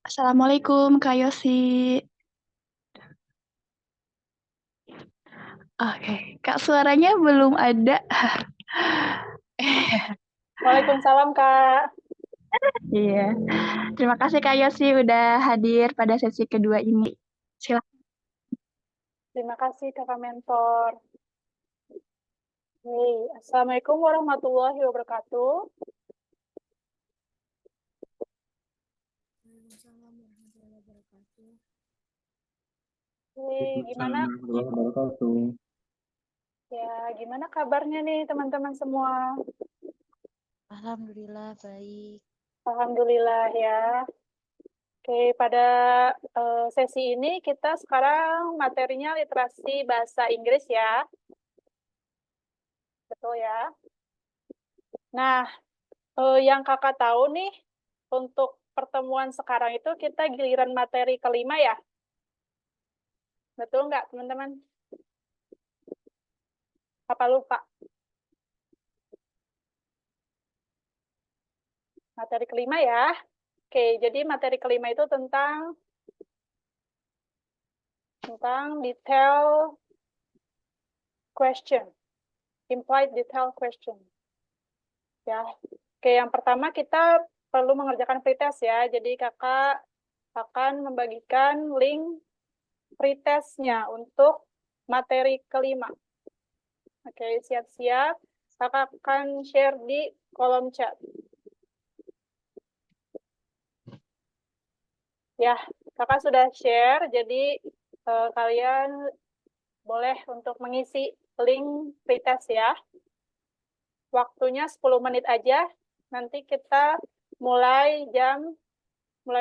Assalamualaikum Kak Yosi. Oke, Kak suaranya belum ada. Waalaikumsalam, Kak. Iya, terima kasih Kak Yosi udah hadir pada sesi kedua ini. Silakan. Terima kasih, Kakak Mentor. Hey, Assalamualaikum warahmatullahi wabarakatuh. Waalaikumsalam warahmatullahi wabarakatuh. Hey, Waalaikumsalam gimana warahmatullahi wabarakatuh. gimana kabarnya nih teman-teman semua? Alhamdulillah baik. Alhamdulillah ya. Oke, pada sesi ini kita sekarang materinya literasi bahasa Inggris ya. Betul ya. Nah, yang Kakak tahu nih, untuk pertemuan sekarang itu kita giliran materi kelima ya. Betul nggak, teman-teman? Apa lupa? Materi kelima ya. Oke, jadi materi kelima itu tentang detail question, implied detail question. Ya. Oke, yang pertama kita perlu mengerjakan pretest ya. Jadi kakak akan membagikan link pretestnya untuk materi kelima. Oke, siap-siap. Kakak akan share di kolom chat. Ya, kakak sudah share, jadi kalian boleh untuk mengisi link pretest ya. Waktunya 10 menit aja. Nanti kita mulai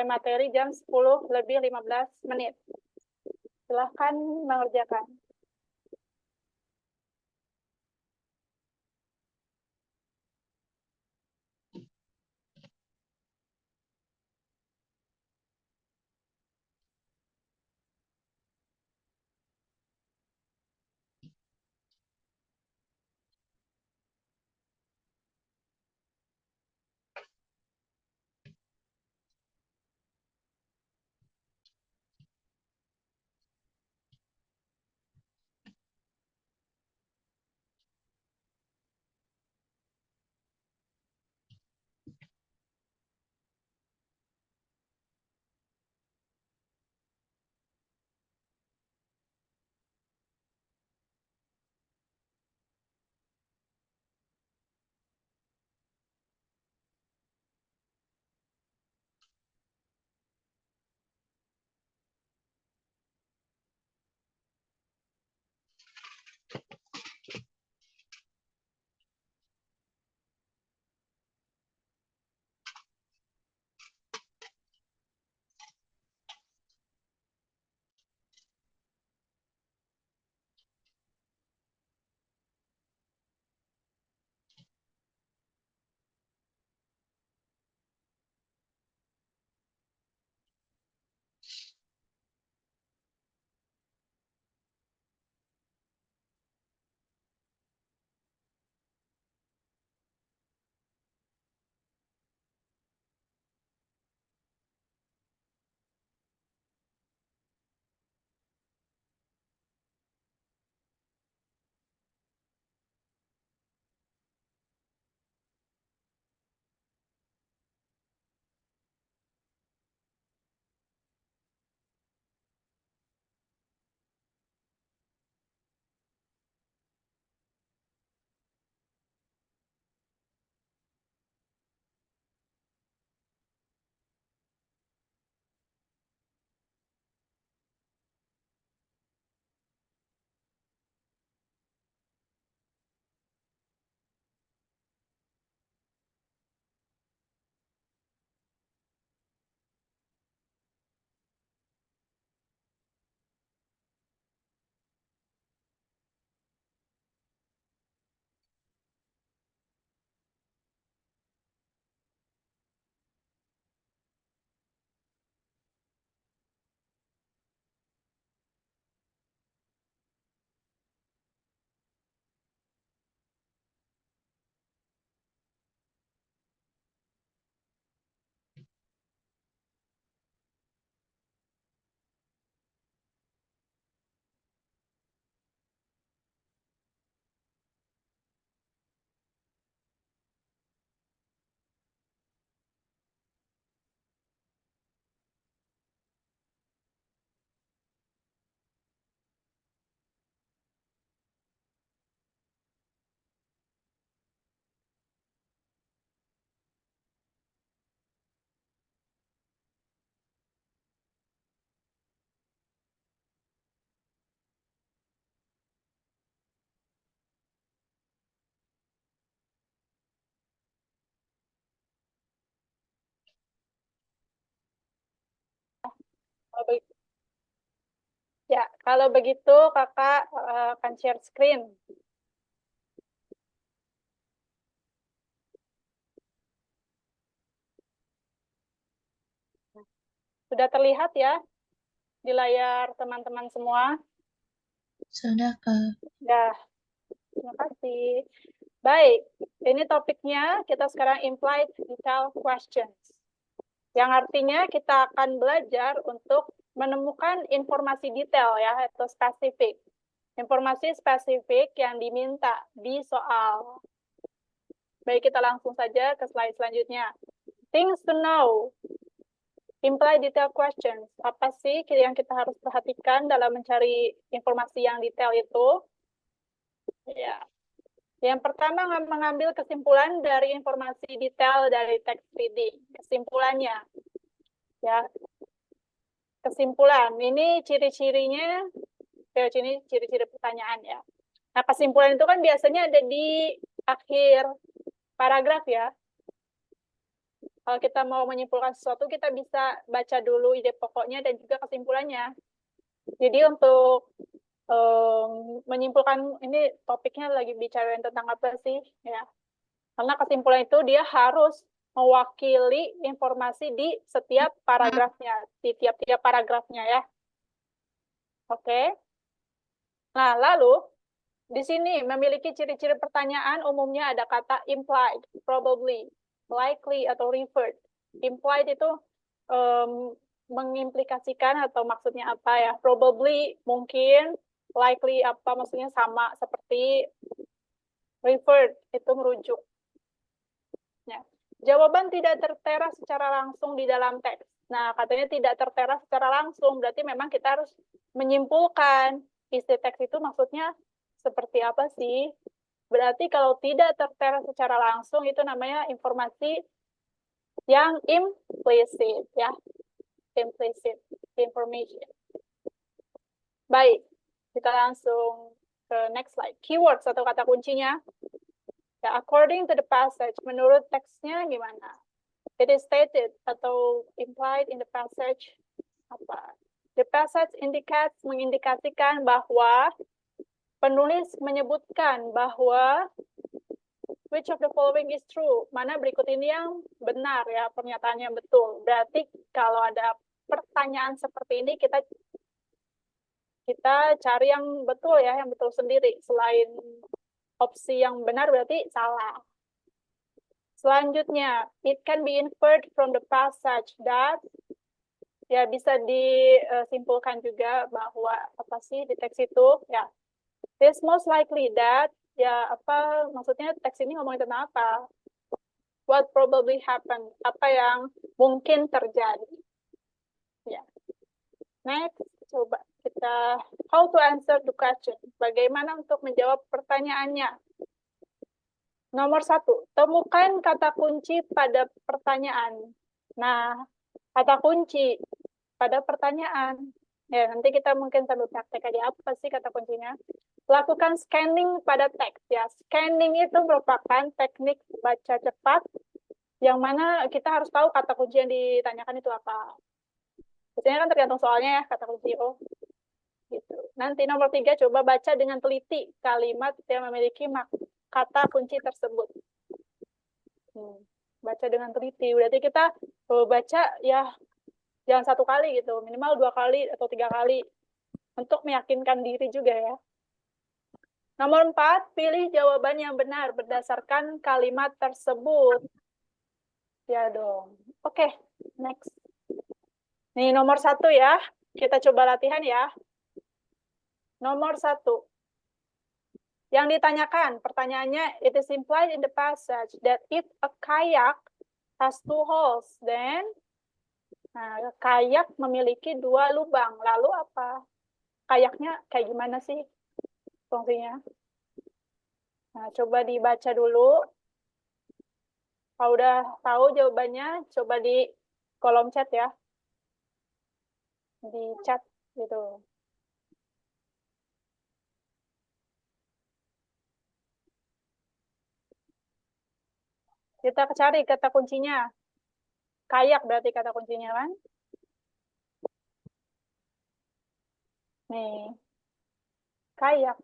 materi jam 10 lebih 15 menit. Silahkan mengerjakan. Ya, kalau begitu kakak akan share screen. Sudah terlihat ya di layar teman-teman semua? Sudah, Kak. Ya, terima kasih. Baik, ini topiknya kita sekarang implied detail questions. Yang artinya kita akan belajar untuk menemukan informasi detail ya, atau spesifik. Informasi spesifik yang diminta di soal. Baik, kita langsung saja ke slide selanjutnya. Things to know. Implied detail questions. Apa sih yang kita harus perhatikan dalam mencari informasi yang detail itu? Ya. Yang pertama, mengambil kesimpulan dari informasi detail dari text reading. Kesimpulannya. Ya. Kesimpulan. Ini ciri-cirinya, ini ciri-ciri pertanyaan ya. Nah, kesimpulan itu kan biasanya ada di akhir paragraf ya. Kalau kita mau menyimpulkan sesuatu, kita bisa baca dulu ide pokoknya dan juga kesimpulannya. Jadi untuk menyimpulkan, ini topiknya lagi bicarain tentang apa sih? Ya. Karena kesimpulan itu dia harus mewakili informasi di setiap paragrafnya, di tiap-tiap paragrafnya ya. Oke. Nah, lalu di sini memiliki ciri-ciri pertanyaan umumnya ada kata implied, probably, likely, atau referred. Implied itu mengimplikasikan atau maksudnya apa ya? Probably, mungkin, likely apa maksudnya sama seperti referred, itu merujuk. Ya. Jawaban tidak tertera secara langsung di dalam teks. Nah, katanya tidak tertera secara langsung, berarti memang kita harus menyimpulkan isi teks itu maksudnya seperti apa sih? Berarti kalau tidak tertera secara langsung itu namanya informasi yang implicit ya. Implicit information. Baik, kita langsung ke next slide. Keywords atau kata kuncinya. Ya, according to the passage, menurut teksnya gimana? It is stated atau implied in the passage apa? The passage indicates, mengindikasikan bahwa penulis menyebutkan bahwa which of the following is true? Mana berikut ini yang benar ya, pernyataan yang betul. Berarti kalau ada pertanyaan seperti ini kita cari yang betul ya, yang betul sendiri. Selain opsi yang benar berarti salah. Selanjutnya, it can be inferred from the passage that, ya bisa disimpulkan juga bahwa apa sih di teks itu, ya. It's most likely that, ya apa maksudnya teks ini ngomongin tentang apa? What probably happened? Apa yang mungkin terjadi? Ya. Next, coba kita how to answer the question. Bagaimana untuk menjawab pertanyaannya? Nomor 1, temukan kata kunci pada pertanyaan. Nah, kata kunci pada pertanyaan. Ya, nanti kita mungkin sambil praktek aja apa sih kata kuncinya. Lakukan scanning pada teks ya. Scanning itu merupakan teknik baca cepat yang mana kita harus tahu kata kunci yang ditanyakan itu apa. Biasanya kan tergantung soalnya ya, kata kunci gitu. Nanti nomor 3, coba baca dengan teliti kalimat yang memiliki kata kunci tersebut. Baca dengan teliti. Berarti kita baca ya jangan 1 kali gitu, minimal 2 kali atau 3 kali untuk meyakinkan diri juga ya. Nomor 4, pilih jawaban yang benar berdasarkan kalimat tersebut. Ya dong. Oke, next. Nih nomor 1 ya, kita coba latihan ya. Nomor 1. Yang ditanyakan, pertanyaannya, it is implied in the passage that if a kayak has 2 holes, then kayak memiliki 2 lubang. Lalu apa? Kayaknya kayak gimana sih fungsinya? Nah, coba dibaca dulu. Kalau udah tahu jawabannya, coba di kolom chat ya. Di chat gitu. Kita cari kata kuncinya. Kayak berarti kata kuncinya kan? Nih, kayak.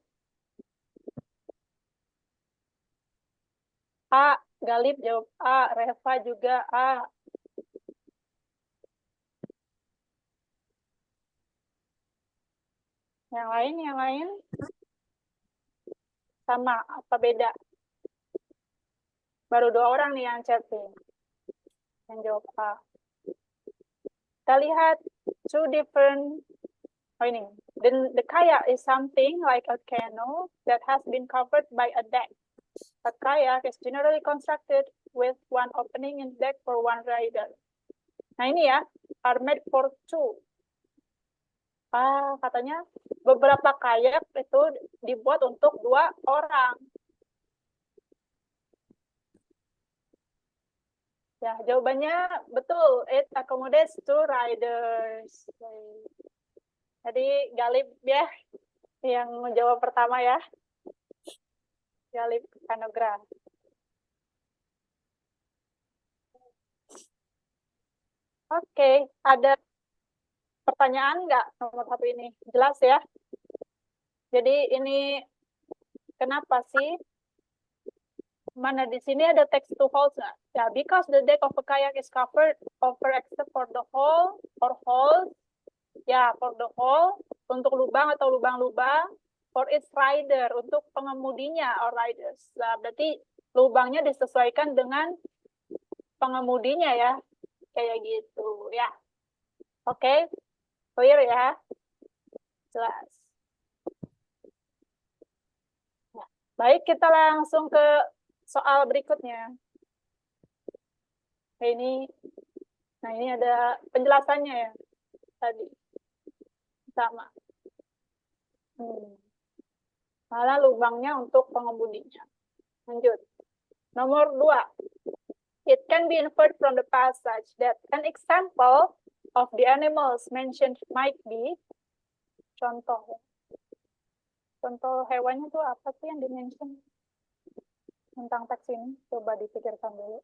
A, Galip jawab A, Reva juga A. Yang lain sama apa beda? Baru 2 orang nih yang chatting, yang jawab A. Kita lihat two different. Oh ini, the kayak is something like a canoe that has been covered by a deck. A kayak is generally constructed with one opening in deck for one rider. Nah ini ya, are made for two. Katanya beberapa kayak itu dibuat untuk 2 orang. Ya, jawabannya betul. It accommodates 2 riders. Jadi Galip ya yang menjawab pertama ya. Galip Kanogra. Oke, ada pertanyaan nggak nomor 1 ini? Jelas ya? Jadi ini kenapa sih? Mana di sini ada text to hold nggak? Ya, because the deck of a kayak is covered over except for the hole or holes. Ya, for the hole, untuk lubang atau lubang-lubang. For its rider, untuk pengemudinya or riders. Nah, berarti lubangnya disesuaikan dengan pengemudinya ya. Kayak gitu ya. Oke, clear ya? Jelas. Nah, baik, kita langsung ke soal berikutnya. Nah ini ada penjelasannya ya tadi. Sama. Malah lubangnya untuk pengemudinya. Lanjut. Nomor 2. It can be inferred from the passage that an example of the animals mentioned might be, contoh hewannya tuh apa sih yang di-mention tentang teks ini? Coba dipikirkan dulu.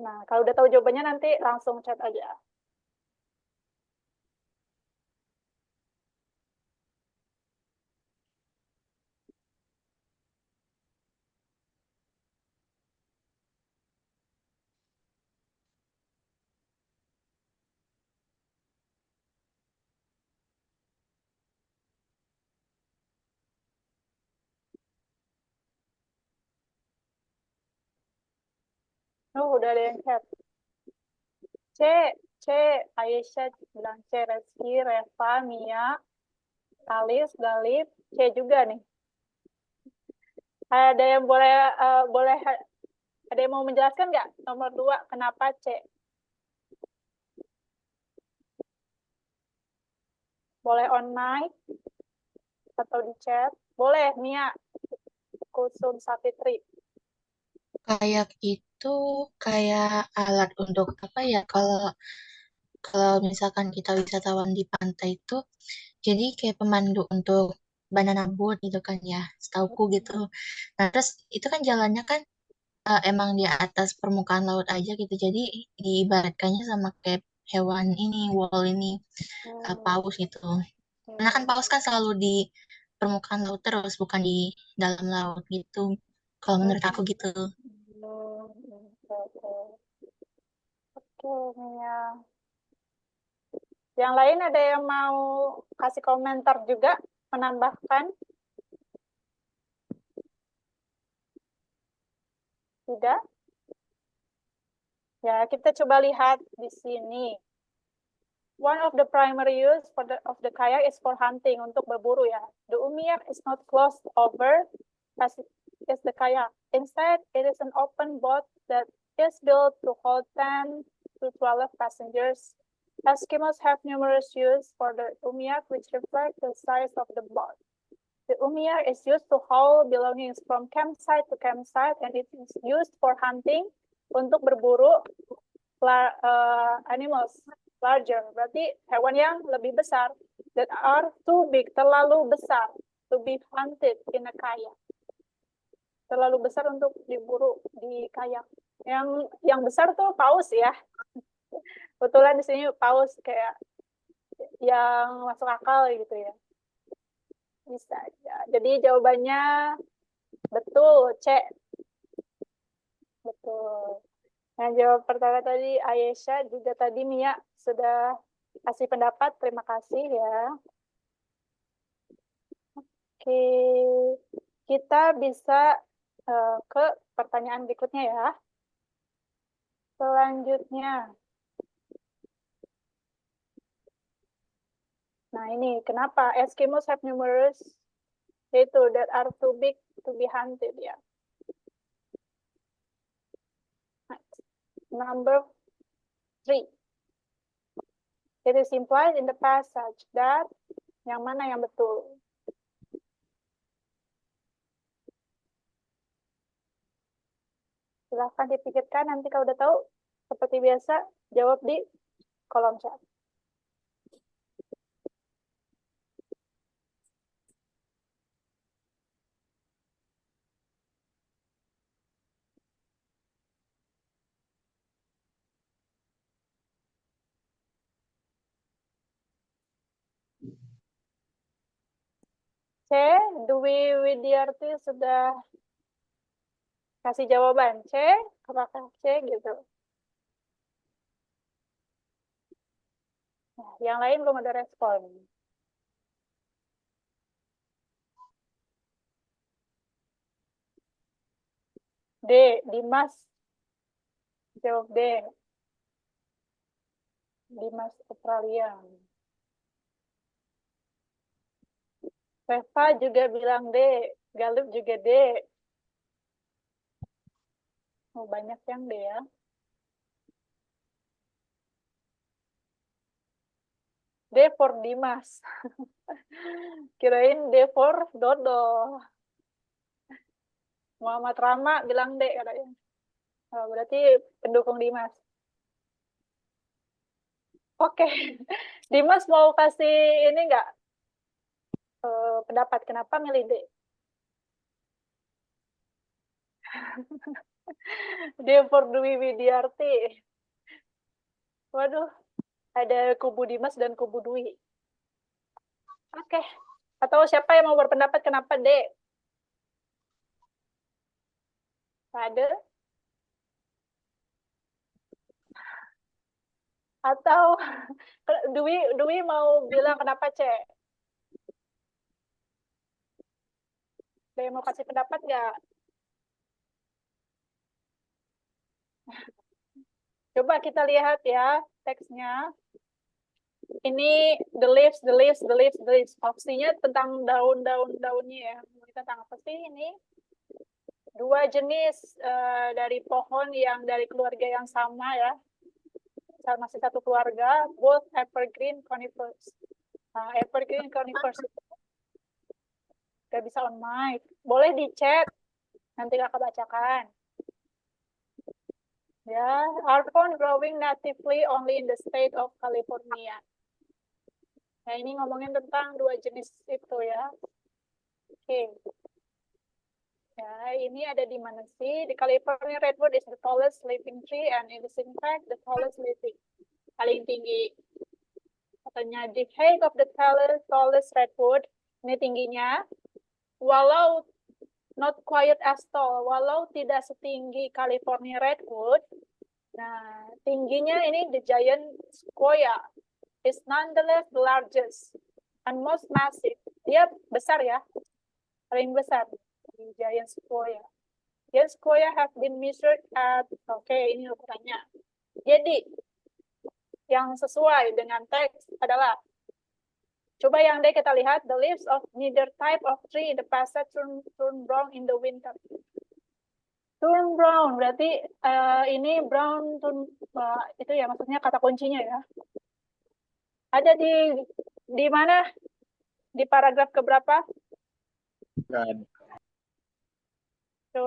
Nah, kalau udah tahu jawabannya nanti langsung chat aja. Udah ada yang chat. C, Aisyah bilang C, Reski, Reva, Mia, Alis, Galip, C juga nih. Ada yang boleh ada yang mau menjelaskan nggak nomor 2 kenapa C? Boleh on mic atau di chat? Boleh, Mia, Kusum Sapitri. Kayak itu kayak alat untuk apa ya? Kalau misalkan kita wisatawan di pantai itu, jadi kayak pemandu untuk banana boat gitu kan ya, setauku gitu. Nah terus itu kan jalannya kan emang di atas permukaan laut aja gitu, jadi diibaratkannya sama kayak hewan ini, wall ini, paus gitu. Karena kan paus kan selalu di permukaan laut terus, bukan di dalam laut gitu. Kalau menurut aku gitu. Oke, Mia. Yang lain ada yang mau kasih komentar juga, menambahkan? Tidak? Ya, kita coba lihat di sini. One of the primary use of the kayak is for hunting, untuk berburu ya. The umiyak is not closed over as is the kayak. Instead, it is an open boat that is built to hold 10 to 12 passengers. Eskimos have numerous uses for the umiyak, which reflect the size of the boat. The umiyak is used to haul belongings from campsite to campsite, and it is used for hunting, untuk berburu animals larger, berarti hewan yang lebih besar, that are too big, terlalu besar, to be hunted in a kayak. Terlalu besar untuk diburu di kayak. Yang besar tuh paus ya. Kebetulan di sini paus kayak yang masuk akal gitu ya. Bisa aja. Jadi jawabannya betul, C. Betul. Nah, jawab pertama tadi Ayesha, juga tadi Mia sudah kasih pendapat. Terima kasih ya. Oke, kita bisa ke pertanyaan berikutnya ya. Selanjutnya. Nah, ini kenapa Eskimos have numerous yaitu that are too big to be hunted ya. Number 3. It is implied in the passage that yang mana yang betul? Silahkan dipikirkan, nanti kalau udah tahu, seperti biasa, jawab di kolom chat. C, Dwi Widiarti sudah kasih jawaban. C, apakah C gitu? Nah, yang lain belum ada respon. D, Dimas. Jawab D. Dimas Australia. Reva juga bilang D. Galup juga D. Oh, banyak yang D ya. D for Dimas. Kirain D for Dodo. Muhammad Rama bilang D katanya. Oh, berarti pendukung Dimas. Oke. Dimas mau kasih ini nggak pendapat kenapa milih D? D for Dwi Widiarti. Waduh, ada kubu Dimas dan kubu Dwi. Oke. Atau siapa yang mau berpendapat kenapa D? Ada? Atau Dwi mau bilang kenapa C? Ada yang mau kasih pendapat nggak? Coba kita lihat ya teksnya. Ini the leaves, the leaves, the leaves, the leaves. Opsinya tentang daun-daunnya ya. Ini tentang apa sih ini? Dua jenis dari pohon yang dari keluarga yang sama ya. Masih satu keluarga, both evergreen conifers. Nah, evergreen conifers itu nggak bisa on mic. Boleh di chat, nanti kakak bacakan. Ya, are found growing natively only in the state of California. Nah, ini ngomongin tentang dua jenis itu ya. Oke. Ya, ini ada di mana sih? Di California redwood is the tallest living tree and it is in fact the tallest living. Paling tinggi. Katanya the height of the tallest redwood, ini tingginya, walau not quite as tall, walau tidak setinggi California redwood, nah tingginya ini the giant sequoia is nonetheless the largest and most massive. Dia besar ya, paling besar di giant sequoia. Giant sequoia have been measured at, ini ukurannya. Jadi yang sesuai dengan teks adalah, coba yang D kita lihat, the leaves of neither type of tree in the passage turn brown in the winter. Turn brown, berarti ini brown, itu ya maksudnya kata kuncinya ya. Ada di mana? Di paragraf keberapa? Ke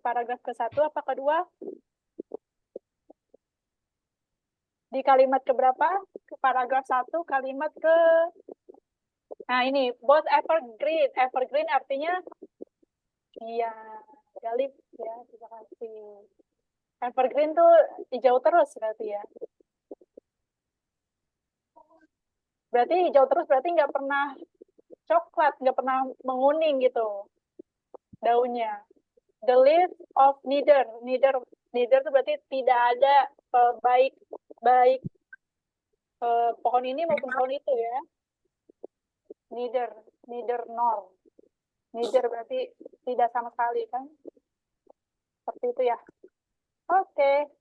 paragraf ke-1 apa kedua? Di kalimat keberapa? Ke paragraf 1, kalimat ke... Nah ini, both evergreen. Evergreen artinya, iya, galip ya, terima kasih. Evergreen tuh hijau terus berarti ya. Berarti hijau terus berarti nggak pernah coklat, nggak pernah menguning gitu daunnya. The leaf of neither itu berarti tidak ada baik pohon ini maupun pohon itu ya. Neither nor. Neither berarti tidak sama sekali kan? Seperti itu ya. Oke.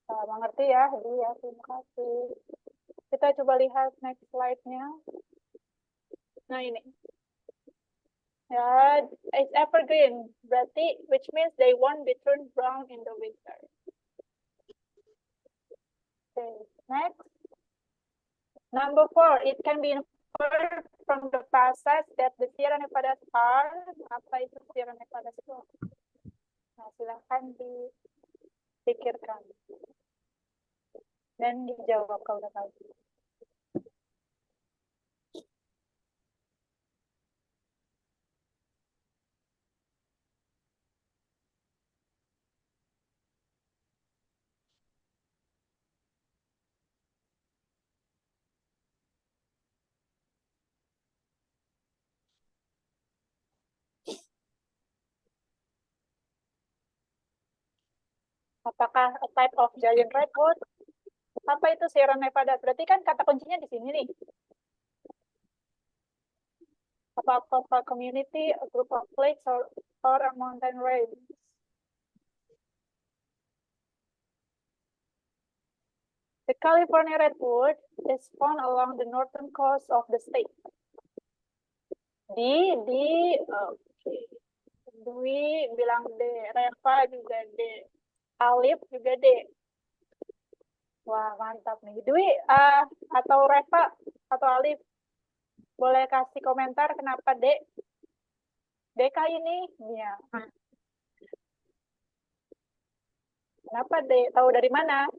Mengerti ya, dia. Terima kasih. Kita coba lihat next slide-nya. Nah ini. Ya, it's evergreen. Berarti, which means they won't be turned brown in the winter. Okay, next. Number 4, it can be inferred from the passage that the Sierra Nevadas are. Apa itu Sierra Nevadas itu? Nah, silahkan dipikirkan. Dan dijawab kalau udah tahu. Apakah a type of giant redwood? Apa itu Sierra Nevada? Berarti kan kata kuncinya di sini nih. Apa a community, a group of lakes, or a mountain range? The California redwood is found along the northern coast of the state. Okay. Dwi bilang D, Reva juga D, Alif juga D. Wah, mantap nih. Dwi atau Reva atau Alif, boleh kasih komentar kenapa D? DK ini? Ya. Kenapa D? Tahu dari mana?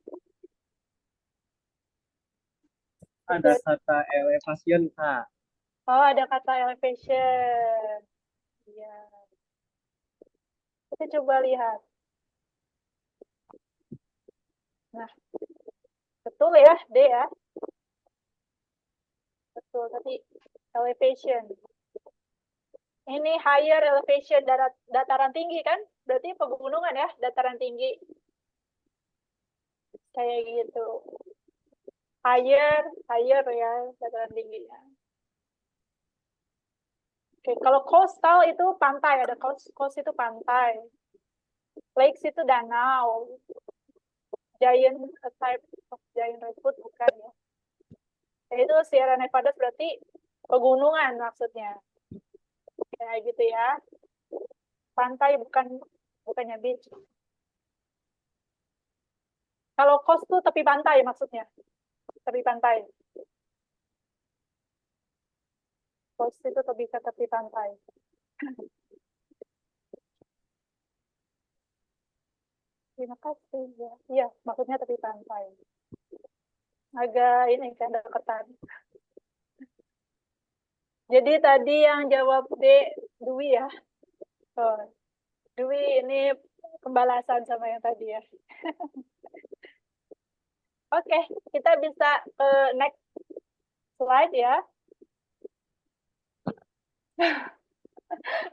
Ada kata elevation, Kak. Oh, ada kata elevation. Iya. Kita coba lihat. Nah, betul ya, D ya. Betul, tapi elevation. Ini higher elevation, dataran tinggi kan? Berarti pegunungan ya, dataran tinggi. Kayak gitu. Higher ya, dataran tingginya. Oke, kalau coastal itu pantai, ada coast itu pantai. Lakes itu danau. Giant, a type of giant redwood bukan ya. Itu Sierra Nevada berarti pegunungan maksudnya. Kayak gitu ya. Pantai bukannya beach. Kalau coast tuh tepi pantai maksudnya. Tepi pantai. Coast itu bisa tepi pantai. Terima kasih ya. Iya, maksudnya tepi pantai. Agak ini kan deketan. Jadi tadi yang jawab D, Dwi ya. Oh, Dwi ini pembalasan sama yang tadi ya. Oke, kita bisa ke next slide ya.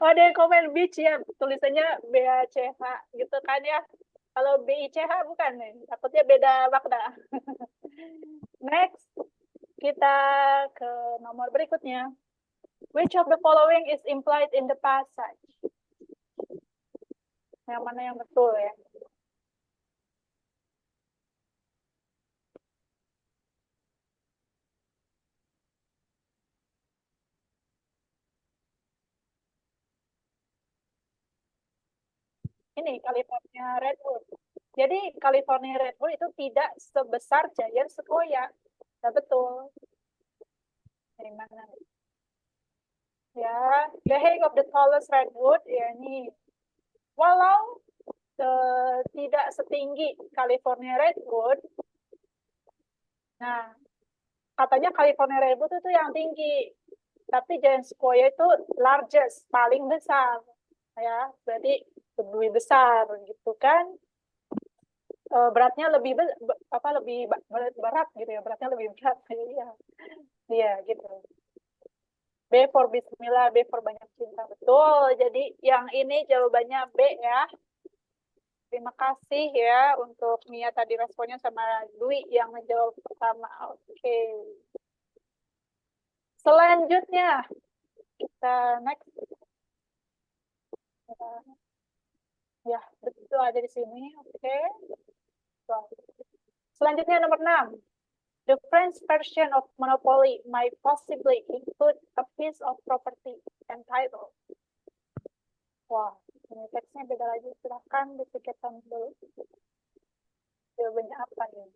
Oh, ada yang komen beach ya, tulisannya BACH gitu kan ya. Kalau BICH bukan nih, takutnya beda makna. Next, kita ke nomor berikutnya. Which of the following is implied in the passage? Yang mana yang betul ya? Ini California redwood. Jadi California redwood itu tidak sebesar giant sequoia. Nah, betul. Dari mana? Ya, the height of the tallest redwood ya ini. Walau tidak setinggi California redwood. Nah, katanya California redwood itu yang tinggi. Tapi giant sequoia itu largest, paling besar. Ya, berarti lebih besar gitu kan. beratnya lebih berat gitu ya, beratnya lebih berat. Iya. Iya, gitu. B for Bismillah, B for banyak cinta. Betul. Jadi yang ini jawabannya B ya. Terima kasih ya untuk Mia tadi responnya sama Dwi yang menjawab pertama. Oke. Selanjutnya kita next. Ya, betul ada di sini. Oke. Selanjutnya nomor 6. The French version of monopoly might possibly include a piece of property and title. Wah, ini teksnya beda lagi. Silahkan dipikirkan dulu. Jawabannya apa ya?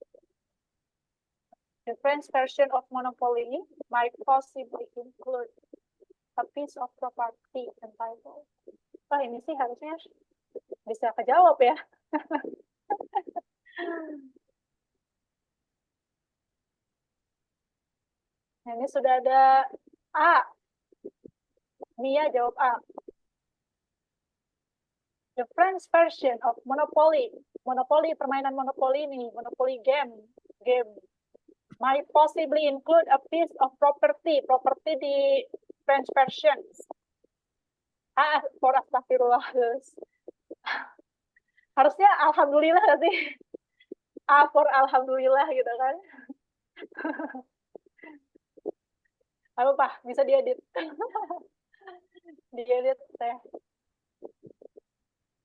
The French version of monopoly might possibly include a piece of property and title. Wah, ini sih harusnya bisa kejawab ya. Nah, ini sudah ada A. Mia jawab A. The French version of Monopoly. Monopoly, permainan Monopoly ini. Monopoly game. Might possibly include a piece of property. Property di French version. A for astagfirullah. Harusnya alhamdulillah gak sih? A for alhamdulillah gitu kan. Apa bisa diedit. Diedit teh.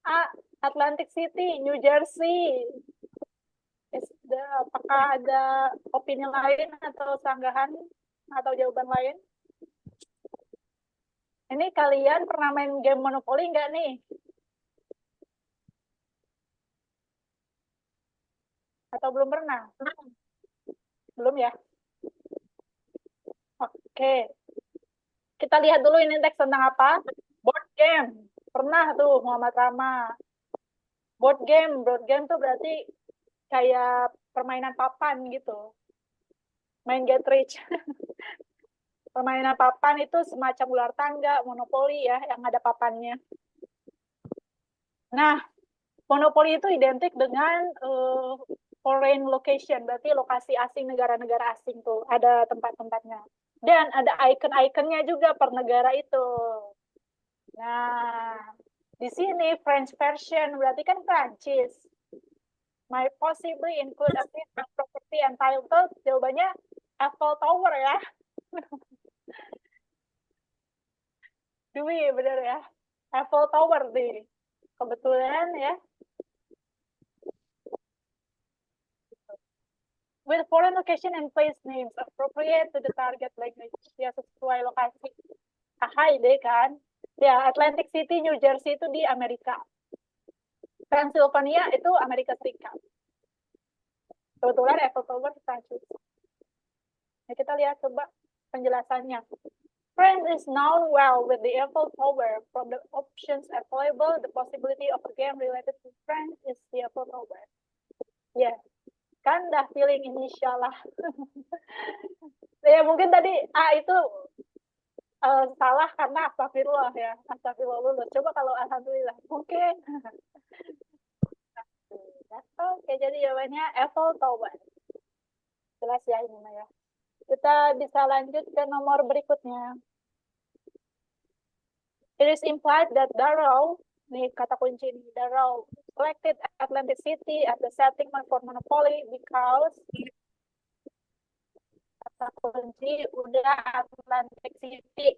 A. Atlantic City, New Jersey. Apakah ada opini lain atau sanggahan atau jawaban lain? Ini kalian pernah main game Monopoly nggak nih? Atau belum pernah? Belum ya? Oke. Kita lihat dulu ini teks tentang apa? Board game. Pernah tuh Muhammad Rama. Board game tuh berarti kayak permainan papan gitu. Main get rich. Permainan papan itu semacam ular tangga, monopoli ya, yang ada papannya. Nah, monopoli itu identik dengan foreign location, berarti lokasi asing, negara-negara asing tuh, ada tempat-tempatnya. Dan ada icon-iconnya juga per negara itu. Nah, di sini French version berarti kan Prancis. Might possibly include a piece of property and title. Jawabannya Eiffel Tower ya. Dwi, benar ya. Eiffel Tower nih. Kebetulan ya. With foreign location and place names appropriate to the target language. Ya, sesuai lokasi. Ahai deh kan. Ya, Atlantic City, New Jersey itu di Amerika. Pennsylvania itu Amerika Serikat. Kebetulan Eiffel Tower di Prancis. Nah, kita lihat coba penjelasannya. France is known well with the Eiffel Tower. From the options available, the possibility of a game related to France is the Eiffel Tower. Ya, yeah. Kan dah feeling inisialah. Ya mungkin tadi A itu salah karena astagfirullah ya. Astagfirullah lulus. Coba kalau alhamdulillah. Mungkin. Oke, jadi jawabannya Eiffel Tower. Jelas ya ini Maya. Kita bisa lanjut ke nomor berikutnya. It is implied that Darrow, nih kata kunci ini, Darrow selected Atlantic City as the setting for Monopoly because kata kunci udah Atlantic City.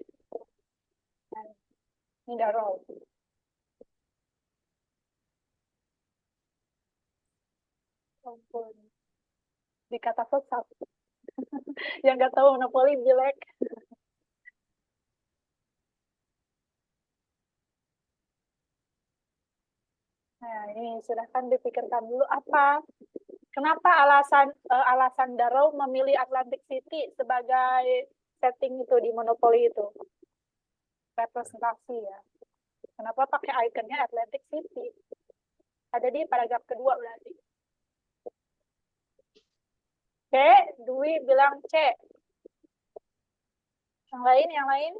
Ini Darrow. Dikata sesat. Yang nggak tahu Monopoly jelek. Nah, ini silahkan dipikirkan dulu apa. Kenapa alasan Darrow memilih Atlantic City sebagai setting itu di Monopoly itu? Representasi ya. Kenapa pakai ikonnya Atlantic City? Ada di paragraf kedua berarti. C, Dwi bilang C. Yang lain?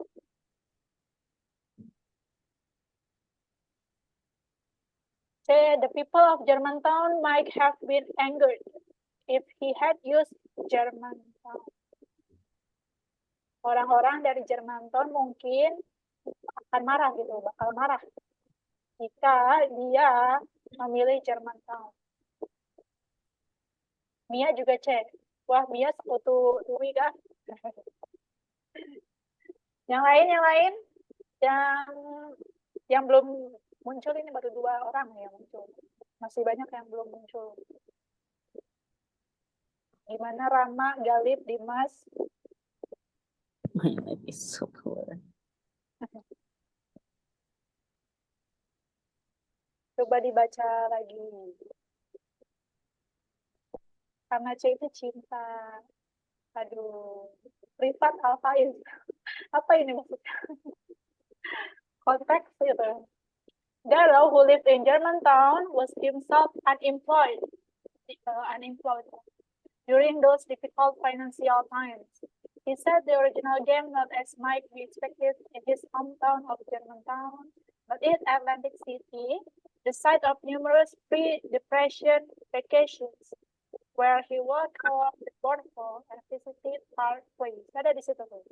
C Say the people of Germantown might have been angered if he had used Germantown. Orang-orang dari Germantown mungkin akan marah gitu, bakal marah jika dia memilih Germantown. Mia juga cek. Wah, Mia sekutu Dwi kan? Yang lain, yang belum muncul ini baru 2 orang yang muncul. Masih banyak yang belum muncul. Gimana Rama, Galip, Dimas? My life is so poor. Coba dibaca lagi. Karena C itu cinta. Aduh. Privat Alfaiz. Apa ini maksudnya? Konteks gitu. Darrow, who lived in Germantown, was himself unemployed during those difficult financial times. He said the original game not as might be expected in his hometown of Germantown, but in Atlantic City, the site of numerous pre-depression vacations, where he worked on the boardwalk and visited Park Place. Ada di situ tuh.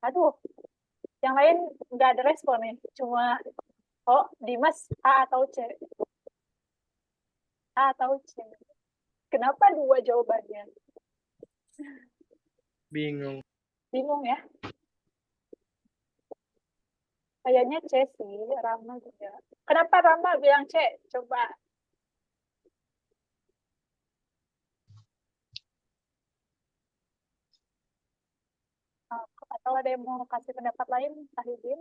Aduh, yang lain nggak ada respon nih, cuma Dimas A atau C? A atau C? Kenapa 2 jawabannya? Bingung. Bingung ya? Kayaknya C sih, Rama juga. Kenapa Rama bilang C? Coba. Atau ada yang mau kasih pendapat lain, Sahidin?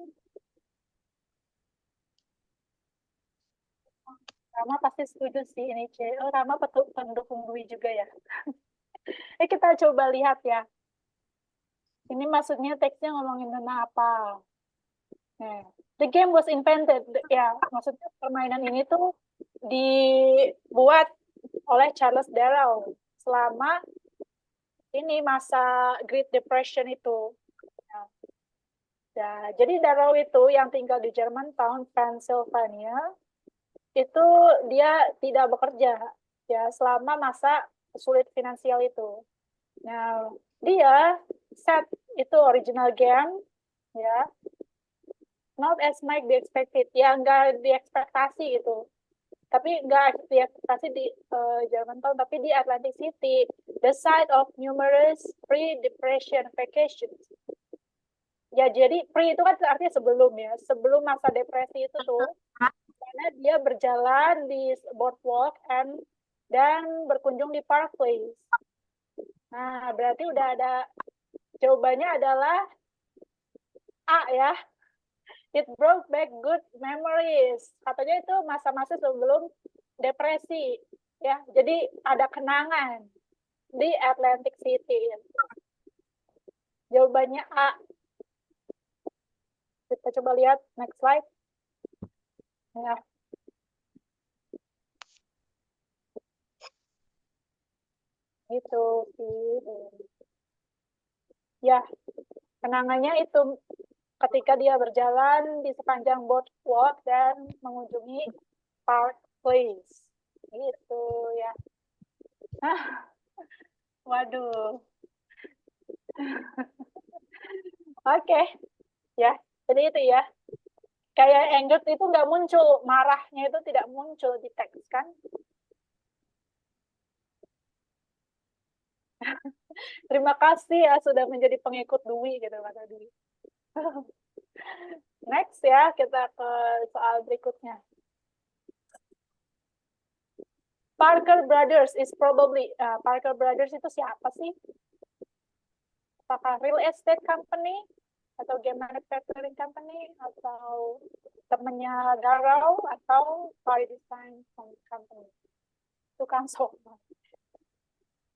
Rama pasti setuju sih ini C. Oh, Rama pendukung Dwi juga ya. Kita coba lihat ya. Ini maksudnya teksnya ngomongin tentang apa? Nah, the game was invented. Ya, maksudnya permainan ini tuh dibuat oleh Charles Darrow selama ini masa Great Depression itu. Nah, jadi Darrow itu yang tinggal di Germantown, Pennsylvania, itu dia tidak bekerja ya selama masa sulit finansial itu. Nah, dia set itu original game ya, not as might be expected, ya nggak diekspektasi gitu. Tapi nggak diekspektasi di Germantown, tapi di Atlantic City, the site of numerous pre-depression vacations. Ya, jadi pre itu kan artinya sebelum ya, sebelum masa depresi itu tuh, karena dia berjalan di boardwalk dan berkunjung di Park Place. Nah, berarti udah ada jawabannya adalah A ya. It brought back good memories. Katanya itu masa-masa sebelum depresi ya. Jadi ada kenangan di Atlantic City. Jawabannya A. Kita coba lihat next slide. Ya. Gitu sih. Ya, kenangannya itu ketika dia berjalan di sepanjang boardwalk dan mengunjungi Park Place. Gitu ya. Waduh. Oke. Ya, jadi itu ya. Kayak anger itu nggak muncul, marahnya itu tidak muncul di teks kan? Terima kasih ya sudah menjadi pengikut Dwi gitu kata Dwi. Next ya, kita ke soal berikutnya. Parker Brothers is probably Parker Brothers itu siapa sih? Apakah real estate company atau game manufacturing company atau temennya Darrow atau toy design company? Tukang somai.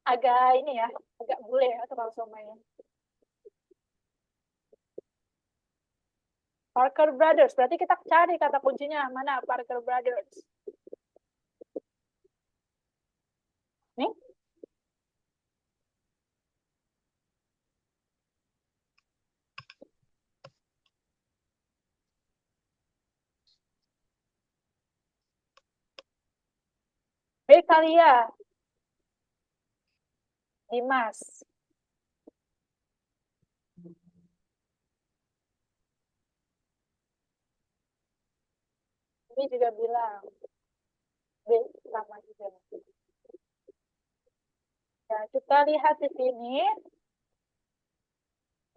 Agak ini ya, agak bule ya tukang somainya. Parker Brothers, berarti kita cari kata kuncinya mana Parker Brothers. Nih. Bekalia, Dimas. Ini juga bilang B sama juga. Ya, kita lihat di sini.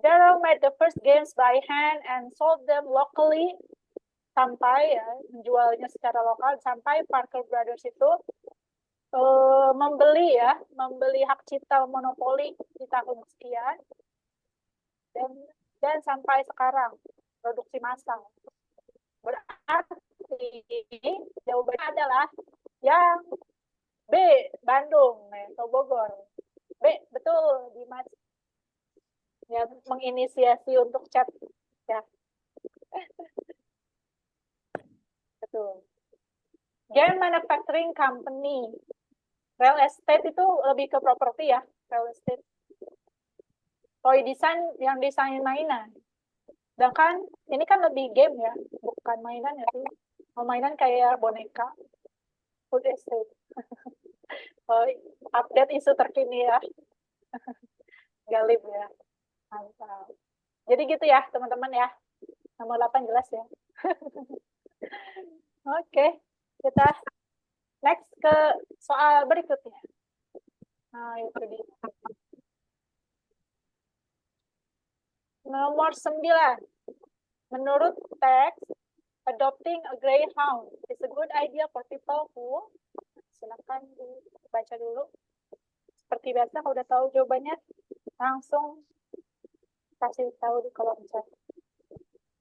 Daryl made the first games by hand and sold them locally sampai ya menjualnya secara lokal sampai Parker Brothers itu membeli hak cipta monopoli di tahun sekian dan sampai sekarang produksi massal. Berarti jawabannya adalah yang B, Bandung atau Bogor. B, betul, Dimas. Ya, menginisiasi untuk chat ya. Betul. Game manufacturing company. Real estate itu lebih ke properti ya, real estate. Toy design yang desain mainan. Sedangkan ini kan lebih game ya, bukan mainan ya sih. Mainan kayak boneka. Food estate. Update isu terkini ya. Galib ya. Mantap. Jadi gitu ya, teman-teman ya. Nomor 8 jelas ya. Oke, kita next ke soal berikutnya. Nah, itu dia. Nomor 9. Menurut teks, adopting a greyhound is a good idea for people who... Silakan dibaca dulu. Seperti biasa, kalau udah tahu jawabannya, langsung kasih tahu di kolom chat.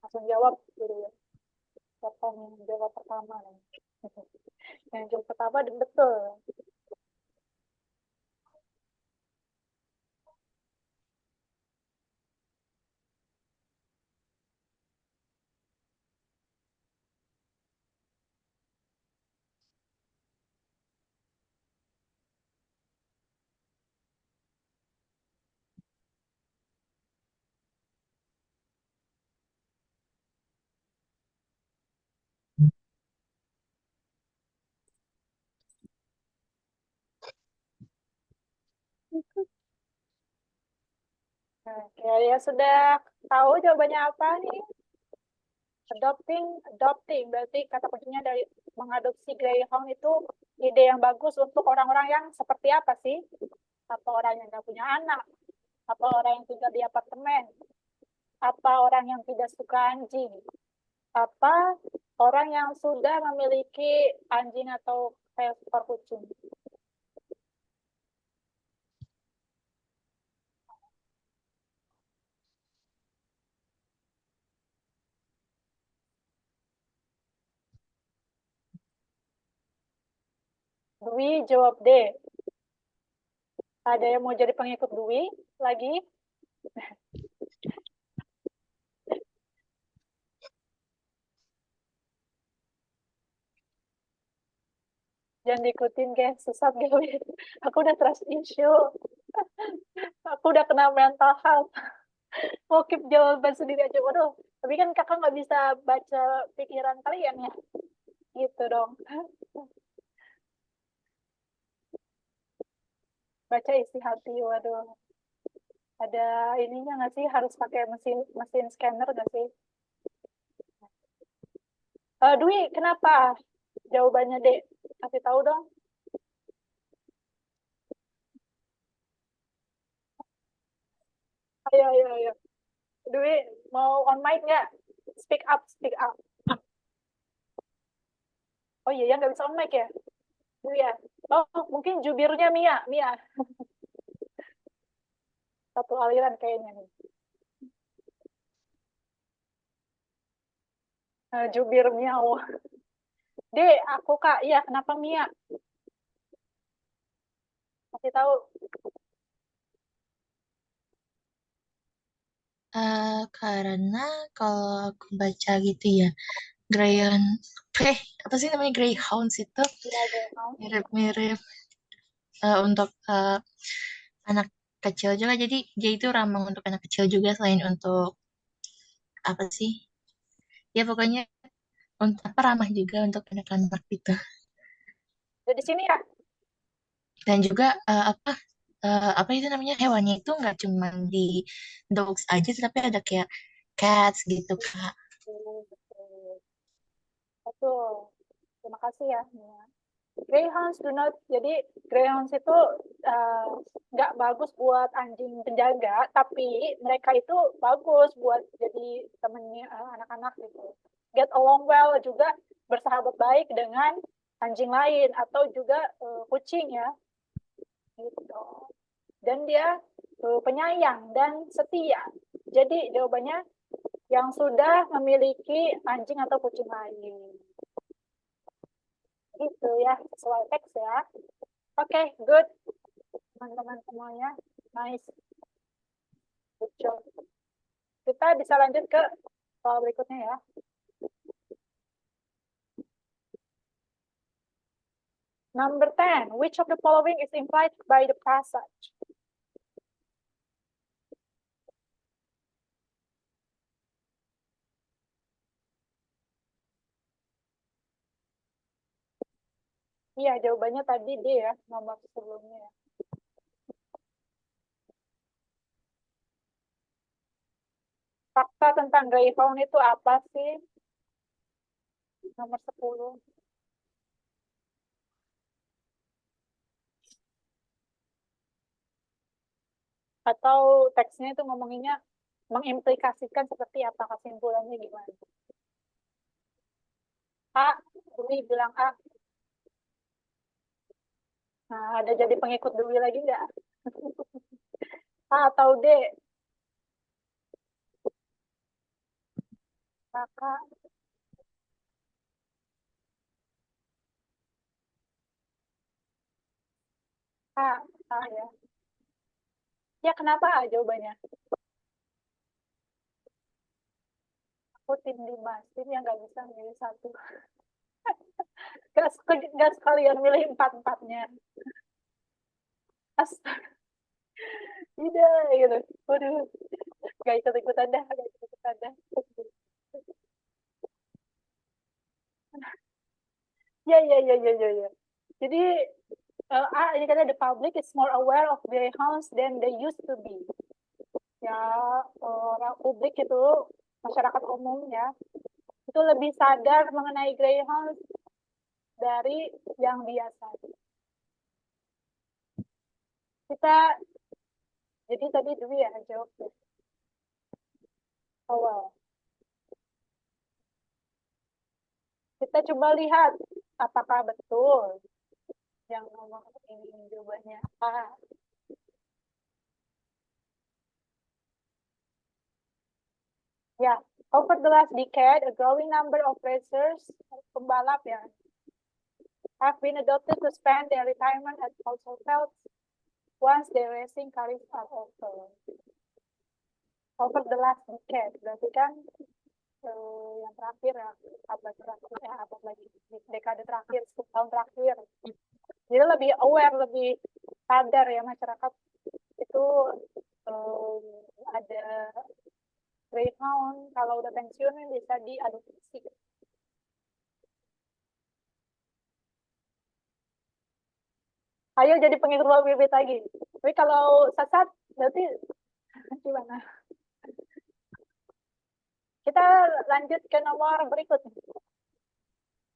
Langsung jawab dulu ya. Siapa yang jawab pertama nih? Yang jawab pertama dan betul. Oke, ya sudah tahu jawabannya apa nih? Adopting berarti kata kuncinya dari mengadopsi greyhound itu ide yang bagus untuk orang-orang yang seperti apa sih? Apa orang yang nggak punya anak? Apa orang yang tinggal di apartemen? Apa orang yang tidak suka anjing? Apa orang yang sudah memiliki anjing atau seekor kucing? Dwi jawab D. Ada yang mau jadi pengikut Dwi lagi? Jangan diikutin guys, sesat gue. Aku udah trust issue. Aku udah kena mental health. Mau keep jawaban sendiri aja. Waduh, tapi kan kakak nggak bisa baca pikiran kalian ya. Gitu dong. Baca isi hati, waduh. Ada ininya nggak sih? Harus pakai mesin scanner nggak sih? Dwi, kenapa? Jawabannya D. Kasih tahu dong. Ayo, ayo, ayo. Dwi, mau on mic nggak? Speak up, speak up. Oh iya, ya nggak bisa on mic ya? Dwi ya? Oh, mungkin jubirnya Mia. Mia. Satu aliran kayaknya nih. Jubir Miau. D, aku Kak. Iya, kenapa Mia? Kasih tahu. Karena kalau aku baca gitu ya, Greyhound, apa sih namanya Greyhounds itu Iya, Greyhound. mirip-mirip untuk anak kecil juga. Jadi dia itu ramah untuk anak kecil juga selain untuk apa sih? Ya pokoknya untuk apa ramah juga untuk anak-anak gitu. Jadi sini ya? Dan juga apa itu namanya, hewannya itu nggak cuma di dogs aja, tapi ada kayak cats gitu Kak. Betul. Betul. Terima kasih ya, Mia. Greyhounds do not, jadi greyhounds itu nggak bagus buat anjing penjaga, tapi mereka itu bagus buat jadi temennya anak-anak gitu. Get along well, juga bersahabat baik dengan anjing lain atau juga kucing ya, gitu. Dan dia penyayang dan setia. Jadi jawabannya yang sudah memiliki anjing atau kucing lain. Gitu ya, sesuai teks ya. Oke, good. Teman-teman semuanya, nice. Good job. Kita bisa lanjut ke soal berikutnya ya. Number 10, which of the following is implied by the passage? Iya, jawabannya tadi D ya, nomor sebelumnya ya. Fakta tentang greyhound itu apa sih? Nomor 10. Atau teksnya itu ngomonginnya mengimplikasikan seperti apa, kesimpulannya gimana? A, Dwi bilang A. Nah, ada jadi pengikut Dwi lagi nggak? A atau D? Kakak. A, A ya. Ya, kenapa A jawabannya? Aku tim Dimas, tim yang nggak bisa milih satu. Gak sekalian milih empat-empatnya. Astaga. Tidak, gitu. Waduh, gak ikut-ikutan dah, gak ikut-ikutan dah. Ya, ya, ya, ya, ya, ya. Jadi, ini katanya the public is more aware of greyhounds than they used to be. Ya, orang publik itu, masyarakat umum ya, itu lebih sadar mengenai greyhounds dari yang biasa. Kita, jadi tadi dulu ya jawab awal. Kita coba lihat apakah betul yang nomor ini jawabannya A. Ya, over the last decade, a growing number of racers, pembalap ya, have been adopted to spend their retirement at household once their racing careers are over. Over the last decade, berarti kan yang terakhir ya, abad terakhir ya, abad lagi dekade terakhir, 10 tahun terakhir. Jadi lebih aware, lebih sadar ya masyarakat itu ada greyhound, kalau udah pensiun bisa diadopsi. Ayo jadi pengikut Mbak Bibit lagi. Tapi kalau sasat, berarti gimana? Kita lanjut ke nomor berikutnya.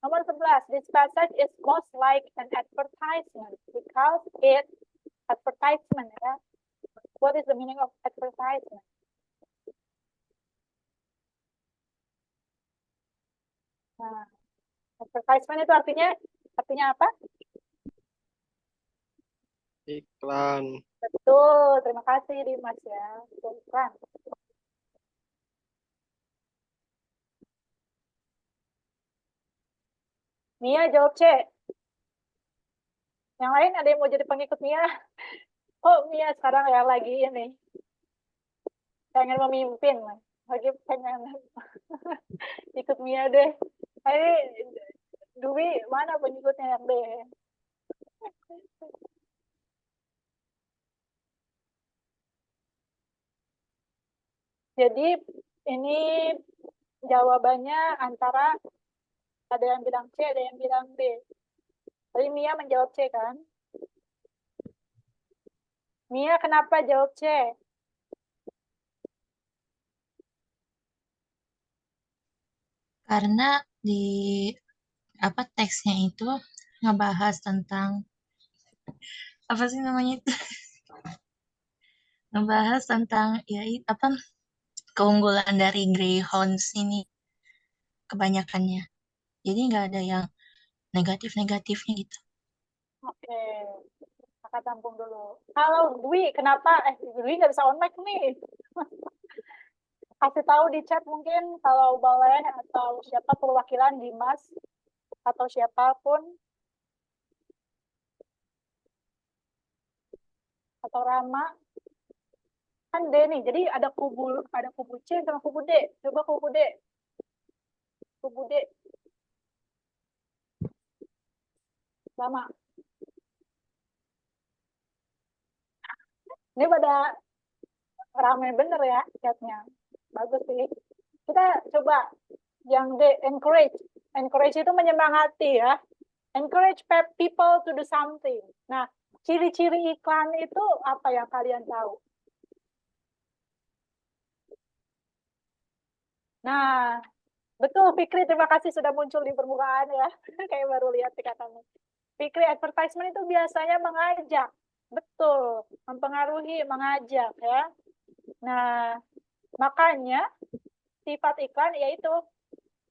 Nomor 11, this passage is most like an advertisement because it advertisement ya. What is the meaning of advertisement? Nah, advertisement itu artinya apa? Iklan. Betul, terima kasih Dimas ya. Iklan. Mia jawab C. Yang lain ada yang mau jadi pengikut Mia? Oh, Mia sekarang ya lagi ini. Pengen memimpin. Lagi pengen ikut Mia deh. Ini Dwi, mana pengikutnya yang D? Jadi ini jawabannya antara ada yang bilang C, ada yang bilang D. Tadi Mia menjawab C kan? Mia, kenapa jawab C? Karena di teksnya itu ngebahas tentang apa sih namanya itu? Ngebahas tentang keunggulan dari Greyhounds ini kebanyakannya. Jadi nggak ada yang negatif-negatifnya gitu. Oke, kakak tampung dulu. Kalau Dwi, kenapa? Dwi nggak bisa on mic nih. Kasih tahu di chat mungkin kalau boleh, atau siapa perwakilan Dimas atau siapapun, atau Rama. Kan D nih, jadi ada kubu C sama kubu D. Coba kubu D. Kubu D. Lama. Ini pada ramai bener ya chatnya. Bagus sih. Kita coba yang D, encourage. Encourage itu menyemangati ya. Encourage people to do something. Nah, ciri-ciri iklan itu apa yang kalian tahu? Nah, betul Fikri, terima kasih sudah muncul di permukaan ya. Kayak baru lihat katamu. Fikri, advertisement itu biasanya mengajak. Betul, mempengaruhi, mengajak ya. Nah, makanya sifat iklan yaitu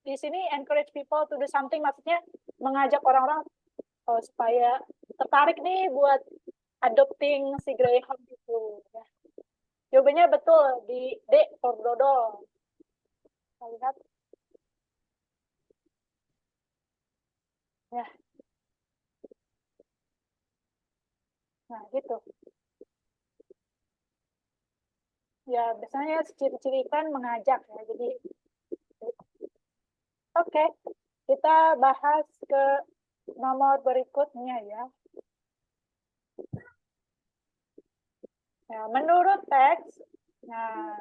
di sini encourage people to do something, maksudnya mengajak orang-orang supaya tertarik nih buat adopting si Greyhound itu. Ya. Jawabannya betul di D for dodol. Kita lihat. Ya. Nah, gitu. Ya, biasanya ciri-ciri iklan mengajak ya. Jadi, oke. Kita bahas ke nomor berikutnya ya. Nah, menurut teks, nah,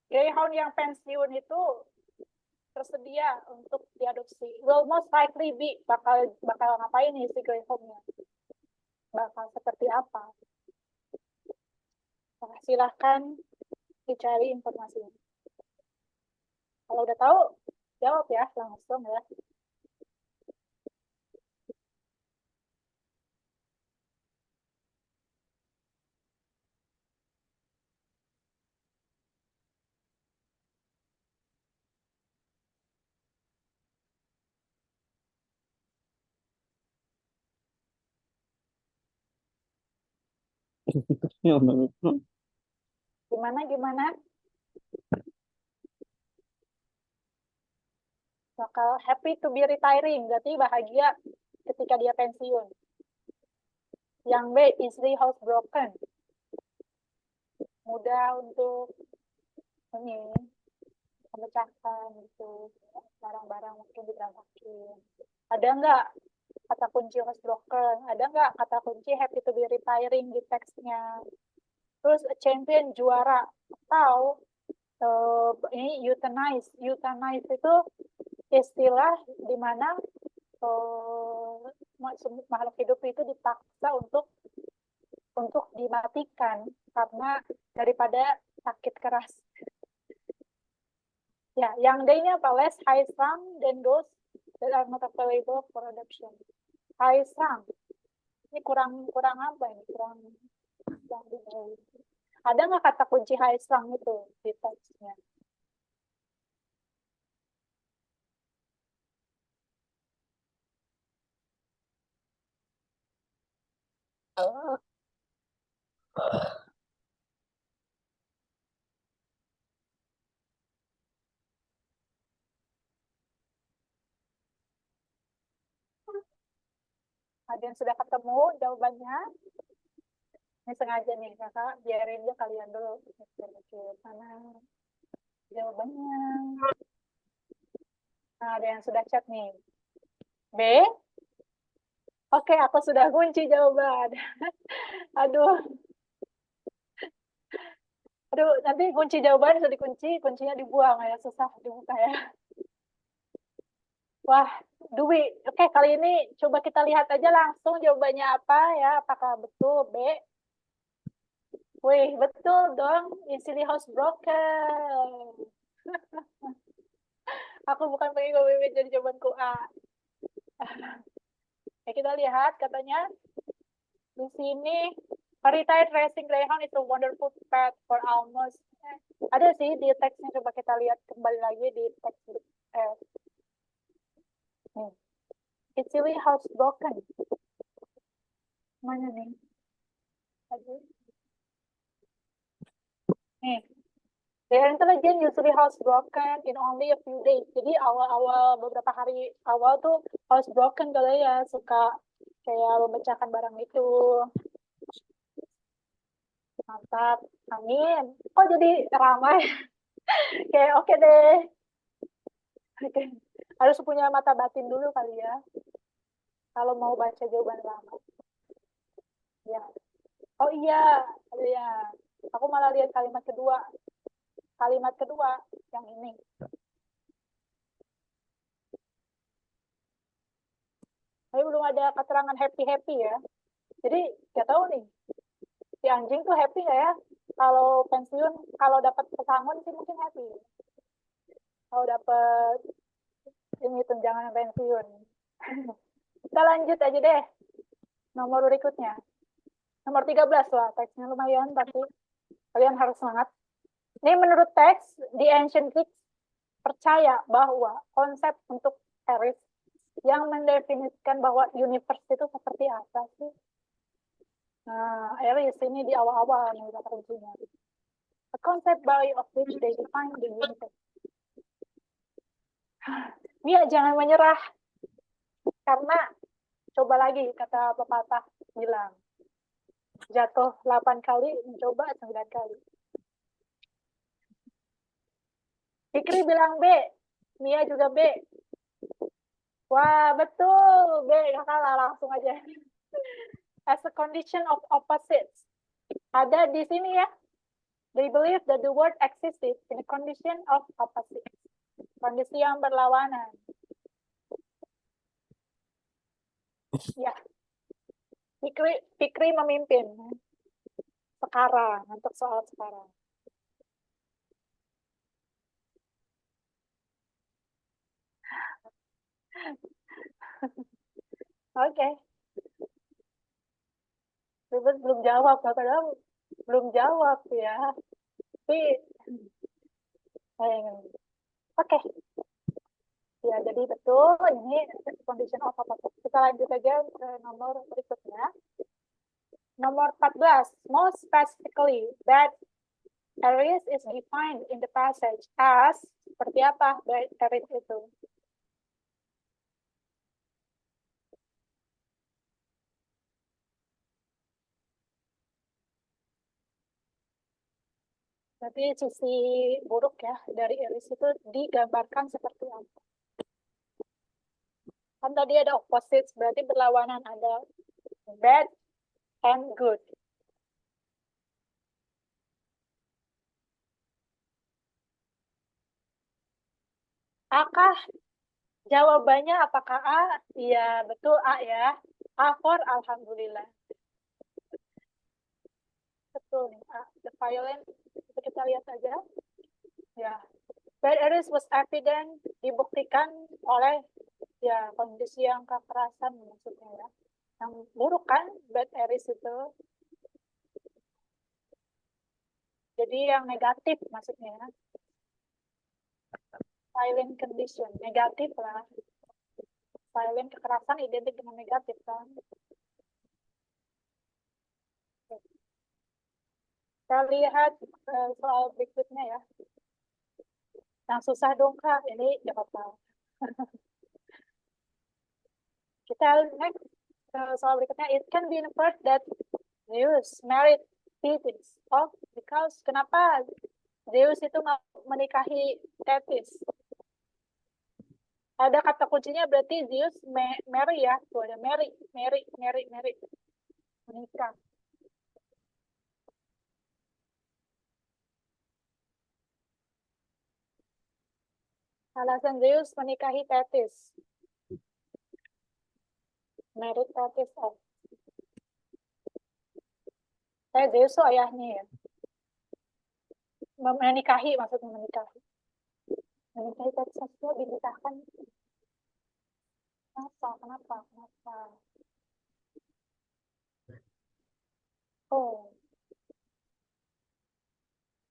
Greyhound yang pensiun itu tersedia untuk diadopsi. Will most likely be, bakal ngapain nih si Greyhound-nya? Bakal seperti apa? Nah, silahkan dicari informasinya. Kalau udah tahu, jawab ya langsung ya. Gimana? Bakal happy to be retiring, berarti bahagia ketika dia pensiun. Yang B, easily housebroken. Mudah untuk ini memecahkan gitu, barang-barang mungkin diberantakin. Ada nggak kata kunci housebroken? Ada nggak kata kunci happy to be retiring di teksnya? Terus champion, juara, atau ini euthanize. Euthanize itu istilah di mana makhluk hidup itu dipaksa untuk dimatikan karena daripada sakit keras. Ya, yang D-nya apa? Less high strung than those that are not available for adoption. High strung. Ini kurang apa ini? Kurang ada nggak kata kunci high strung itu di teksnya? Ada yang sudah ketemu jawabannya? Ini sengaja nih kakak biarin dia kalian dulu mana jawabannya. Nah, ada yang sudah chat nih. B. Oke, aku sudah kunci jawaban. Aduh. Nanti kunci jawaban sudah dikunci, kuncinya dibuang ya, susah dibuka ya. Wah, Dwi. Oke, kali ini coba kita lihat aja langsung jawabannya apa ya, apakah betul B. Wih, betul dong. Easily housebroken. Aku bukan pengikut Wiwit, jadi jawabanku A. Ya, kita lihat katanya di sini, a retired racing greyhound is a wonderful pet for almost. Ada sih di teksnya, coba kita lihat kembali lagi di teks. Nih. Easily housebroken. Mana nih? Aduh. Nih. They are intelligent, usually housebroken in only a few days. Jadi awal-awal beberapa hari awal tuh housebroken kalau ya suka kayak memecahkan barang itu. Mantap, amin. Oh jadi ramai. Kayak oke deh. Oke. Harus punya mata batin dulu kali ya. Kalau mau baca jawaban lama. Ya. Oh iya, ya. Aku malah lihat kalimat kedua. Kalimat kedua yang ini. Tapi belum ada keterangan happy-happy ya. Jadi nggak tahu nih. Si anjing tuh happy nggak ya? Kalau pensiun, kalau dapat pesangon sih mungkin happy. Kalau dapat ini tunjangan pensiun. Kita lanjut aja deh. Nomor berikutnya. Nomor 13 lah. Teksnya lumayan, tapi kalian harus semangat. Ini menurut teks, di Ancient Greeks percaya bahwa konsep untuk Eris yang mendefinisikan bahwa universe itu seperti apa sih? Nah, Eris ini di awal-awal nih kata kuncinya. A concept by of which they define the universe. Mia, jangan menyerah. Karena, coba lagi, kata pepatah bilang. Jatuh 8 kali, mencoba 9 kali. Fikri bilang B. Mia juga B. Wah, betul. B, kalah langsung aja. As a condition of opposites. Ada di sini ya. They believe that the world existed in a condition of opposites. Kondisi yang berlawanan. Ya. Fikri memimpin. Sekarang, untuk soal sekarang. Oke. Belum jawab, padahal belum jawab ya. Tapi, oke. Ya, jadi betul, ini condition of opposites. Kita lanjut aja ke nomor berikutnya. Nomor 14, more specifically, that Eris is defined in the passage as, seperti apa Eris itu? Berarti sisi buruk ya dari Eris itu digambarkan seperti apa? Kan tadi ada opposites, berarti berlawanan, ada bad and good. Akah jawabannya apakah A? Iya, betul A ya. A for alhamdulillah. Betul nih, A. The violent, kita lihat aja. Ya. Bad Eris was evident, dibuktikan oleh ya kondisi yang kekerasan maksudnya ya. Yang buruk kan bad Eris itu. Jadi yang negatif maksudnya. Violent condition, negatif lah. Violent kekerasan identik dengan negatif kan. Kita lihat soal berikutnya ya. Yang susah dong Kak, ini gak apa-apa. Kita next soal berikutnya. It can be inferred that Zeus married Thetis. Oh, because kenapa Zeus itu menikahi Thetis? Ada kata kuncinya berarti Zeus marry ya. Tuh ada marry. Menikah. Alasan Zeus menikahi Thetis. Married Thetis. Zeus itu ayahnya ya. menikahi, maksudnya menikahi. Menikahi Tetisnya dinikahkan. Kenapa? Oh,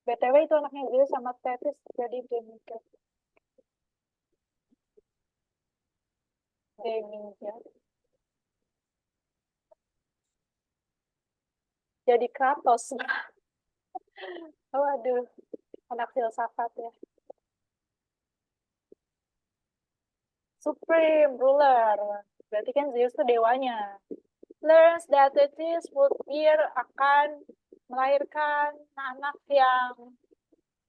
BTW itu anaknya Zeus sama Thetis jadi Demeter. Demeter. Jadi Kratos. Waduh, anak filsafat ya. Supreme ruler. Berarti kan Zeus itu dewanya. Learns that Thetis would bear akan melahirkan anak yang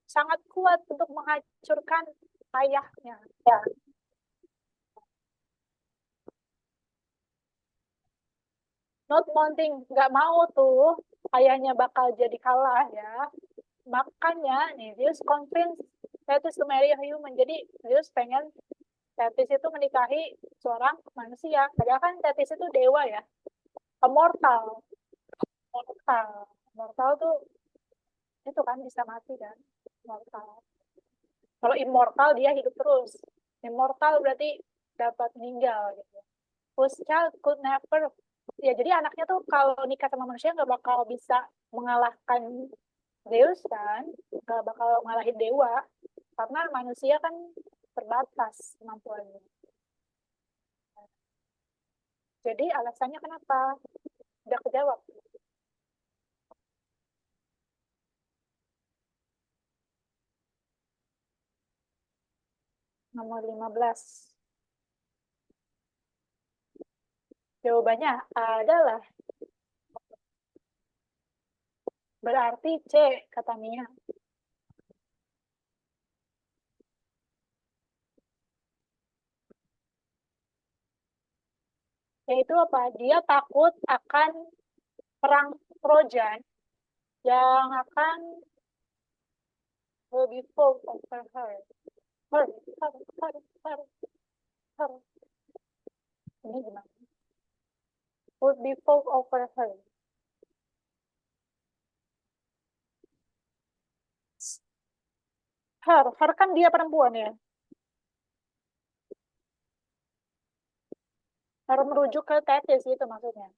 sangat kuat untuk menghancurkan ayahnya. Ya. Not wanting, nggak mau tuh ayahnya bakal jadi kalah ya. Makanya nih Zeus convince Thetis to marry a human. Jadi Zeus pengen Thetis itu menikahi seorang manusia. Padahal kan Thetis itu dewa ya. Immortal. Immortal tuh itu kan bisa mati kan. Immortal. Kalau immortal dia hidup terus. Immortal berarti dapat meninggal gitu. Whose child could never, ya jadi anaknya tuh kalau nikah sama manusia nggak bakal bisa mengalahkan Zeus kan, nggak bakal ngalahin dewa, karena manusia kan terbatas kemampuannya. Jadi alasannya kenapa? Udah kejawab. Nomor 15. Jawabannya adalah berarti C, kata Mia. Yaitu apa? Dia takut akan perang Trojan yang akan will be fought over her. Her. Ini gimana? Would be fought over her. Her kan dia perempuan ya. Her merujuk ke Thetis gitu maksudnya.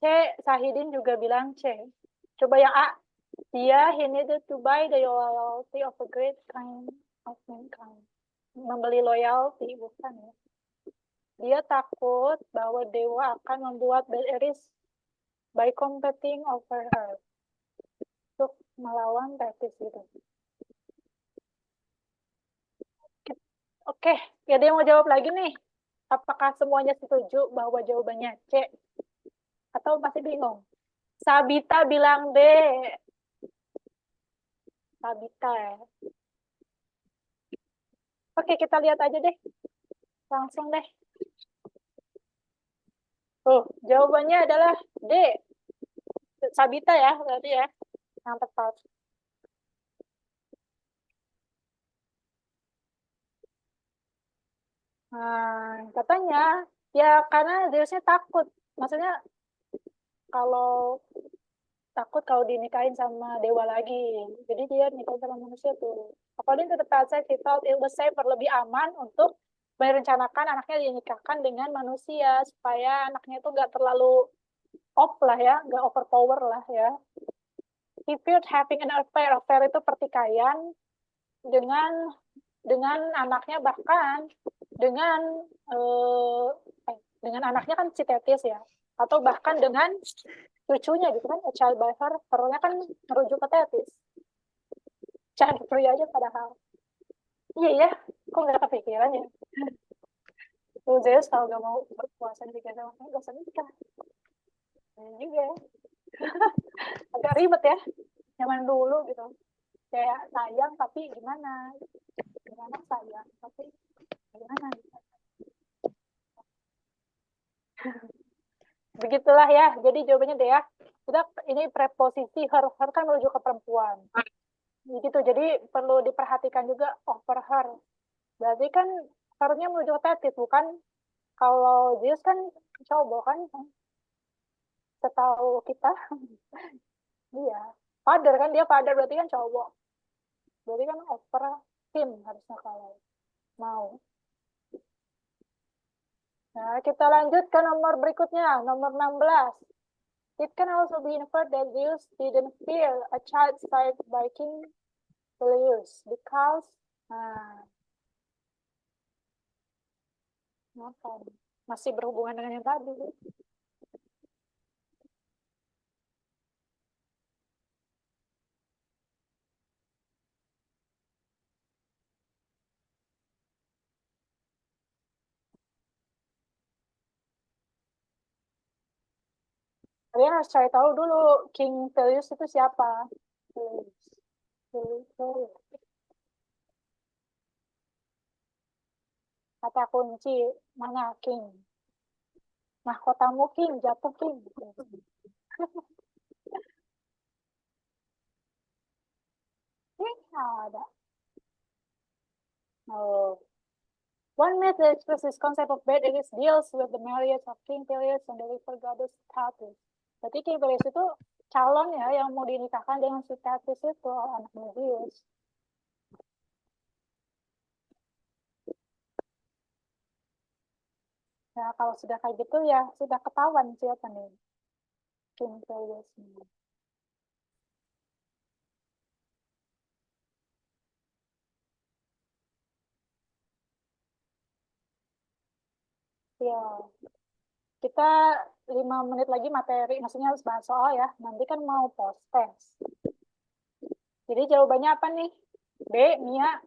C, Sahidin juga bilang C. Coba yang A. Dia, he needed to buy the loyalty of a great kind of mankind. Membeli loyalty, bukan ya. Dia takut bahwa dewa akan membuat bad eris by competing over her. Untuk melawan Thetis gitu. Oke, ya dia mau jawab lagi nih. Apakah semuanya setuju bahwa jawabannya C? Atau masih bingung? Sabita bilang D. Sabita ya. Oke, kita lihat aja deh. Langsung deh. Tuh, jawabannya adalah D. Sabita ya, berarti ya. Yang tepat. Nah, katanya, ya karena Zeusnya takut. Maksudnya, kalau takut kalau dinikahin sama dewa lagi. Jadi dia nikahin sama manusia tuh. According to the passage, he thought it was safer, lebih aman untuk merencanakan anaknya dinikahkan dengan manusia supaya anaknya itu nggak terlalu off lah ya, nggak overpower lah ya. He feared having an affair. Affair itu pertikaian dengan anaknya, bahkan dengan anaknya kan si Thetis ya, atau bahkan dengan cucunya gitu kan, a child by her, pernya kan merujuk ke Thetis. Child free aja padahal. Iya ya, kok nggak kepikiran ya? Tuh Zeus kalau nggak mau berpuasa nikah sama saya, nggak usah nikah. Ini juga ya. Agak ribet ya, zaman dulu gitu. Kayak sayang tapi gimana? Gimana sayang tapi gimana? Begitulah ya, jadi jawabannya deh ya. Udah, ini preposisi her kan merujuk ke perempuan. Gitu, jadi perlu diperhatikan juga over her. Berarti kan her-nya merujuk ke Thetis, bukan? Kalau Zeus kan cowok kan? setahu kita. Iya. Father kan, dia father berarti kan cowok. Berarti kan over him harusnya kalau mau. Nah, kita lanjut ke nomor berikutnya, nomor 16. It can also be inferred that Zeus didn't fear a child sired by King Peleus because masih berhubungan dengan yang tadi. Kalian harus cari tahu dulu King Peleus itu siapa. Peleus. Kata kunci mana King? Mahkotamu King, jatuh King. Ini ada. Oh. One myth that expresses this concept of bad Aegis deals with the marriage of King Peleus and the river goddess Thetis. Berarti King Peleus itu calon ya yang mau dinikahkan dengan si Thetis itu anaknya Zeus. Nah, kalau sudah kayak gitu ya sudah ketahuan siapa nih King Peleus ini. Ya, kita 5 menit lagi materi, maksudnya harus bahas soal ya. Nanti kan mau post test. Jadi jawabannya apa nih? B, Mia.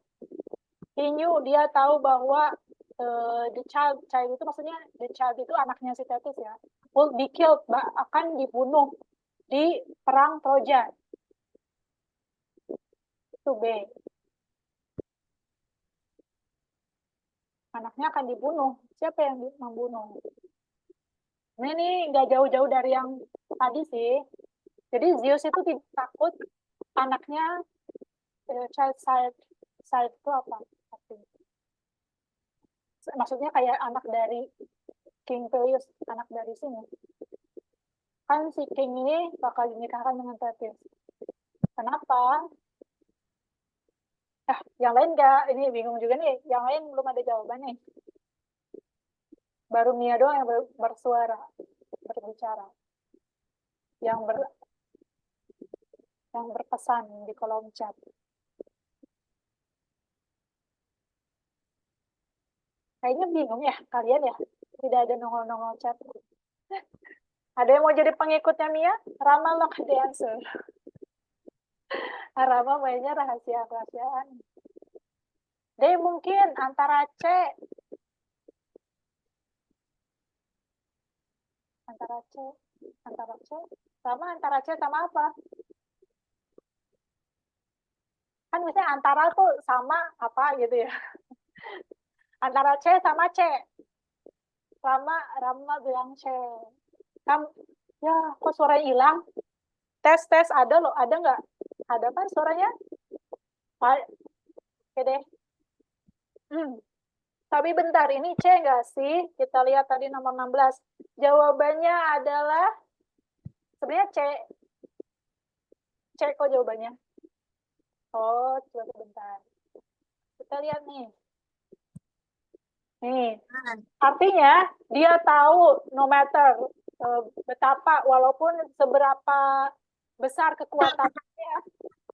Hinyu, dia tahu bahwa the child itu maksudnya the child itu anaknya si Thetis ya. Will be killed, akan dibunuh di perang Troja. Itu B. Anaknya akan dibunuh. Siapa yang membunuh? Ini nggak jauh-jauh dari yang tadi sih. Jadi Zeus itu tidak takut anaknya child side itu apa? Maksudnya kayak anak dari King Peleus, anak dari sini. Kan si King ini bakal dinikahkan dengan Thetis. Kenapa? Yang lain nggak, ini bingung juga nih. Yang lain belum ada jawabannya. Baru Mia doang yang bersuara, berbicara. Yang berpesan di kolom chat. Kayaknya bingung ya kalian ya. Tidak ada nongol-nongol chat. Ada yang mau jadi pengikutnya Mia? Rama lock the answer. Rama mainnya rahasia-rahasiaan. D mungkin antara C. Antara C. Sama antara C sama apa? Kan misalnya antara tuh sama apa gitu ya. Antara C sama C. Rama bilang C. Ya, kok suaranya hilang? Tes, ada loh. Ada nggak? Ada kan suaranya? Oke deh. Tapi bentar, ini C nggak sih? Kita lihat tadi nomor 16. Jawabannya adalah, sebenarnya C. C kok jawabannya? Oh, coba sebentar. Kita lihat nih. Nih, artinya dia tahu no matter betapa, walaupun seberapa besar kekuatannya,